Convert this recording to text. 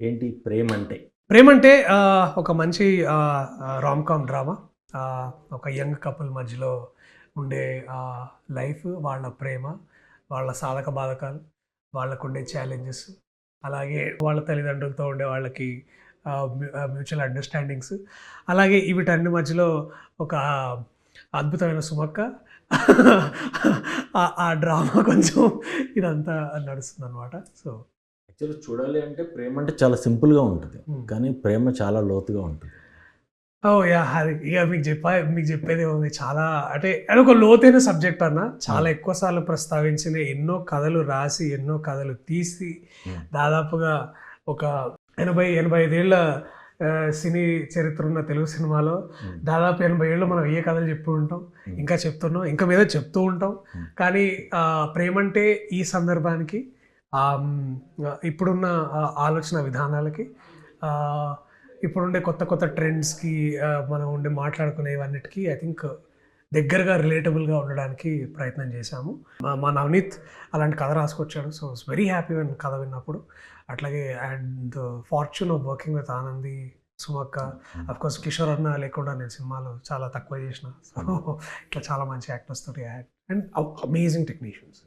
ఏంటి ప్రేమంటే? ప్రేమంటే ఒక మంచి రామ్‌కామ్ డ్రామా. ఒక యంగ్ కపుల్ మధ్యలో ఉండే లైఫ్, వాళ్ళ ప్రేమ, వాళ్ళ సాధక బాధకాలు, వాళ్ళకుండే ఛాలెంజెస్, అలాగే వాళ్ళ తల్లిదండ్రులతో ఉండే వాళ్ళకి మ్యూచువల్ అండర్‌స్టాండింగ్స్, అలాగే వీటన్ని మధ్యలో ఒక అద్భుతమైన సుమక్క. ఆ డ్రామా కొంచెం ఇదంతా నడుస్తుందనమాట. సో యాక్చువల్‌గా చూడాలి అంటే ప్రేమంటే చాలా సింపుల్‌గా ఉంటది. హ్మ్. కానీ ప్రేమ చాలా లోతుగా ఉంటది. ఓహ్! యాహ్! అది ఇగ మీకు చెప్పేదేముంది. చాలా అంటే అదొక లోతైన సబ్జెక్ట్ అన్న. చాలా హ్మ్. ఎక్కువ సార్లు ప్రస్తావించిన ఎన్నో కథలు రాసి, ఎన్నో కథలు తీసి, హ్మ్. దాదాపుగా ఒక 80, 85 ఏళ్ల సినీ చరిత్ర ఉన్న తెలుగు సినిమాలో హ్మ్. దాదాపు 80 ఏళ్ళు మనం ఏ కథలు చెప్పి ఉంటాం. హ్మ్. ఇంకా చెప్తున్నాం. ఇంకా మీద చెప్తూ ఉంటాం. హ్మ్. కానీ ప్రేమంటే ఈ సందర్భానికి ఇప్పుడున్న ఆలోచన విధానాలకి ఇప్పుడుండే కొత్త కొత్త ట్రెండ్స్‌కి మనం ఉండే మాట్లాడుకునేవన్నిటికి ఐ థింక్ దగ్గరగా రిలేటబుల్‌గా ఉండడానికి ప్రయత్నం చేశాము. మా నవనీత్ అలాంటి కథ రాసుకొచ్చాడు. So, I was very happy when కథ విన్నప్పుడు. అట్లాగే and fortune of working with Anandi, సుమక్క, హ్మ్. ఆఫ్‌కోర్స్ కిషోర్ అన్న లేకుండా నేను సినిమాలు చాలా తక్కువ చేసిన. సో, హ్మ్. ఇట్లా చాలా మంచి యాక్టర్స్ తోటి అండ్ అమేజింగ్ టెక్నీషియన్స్.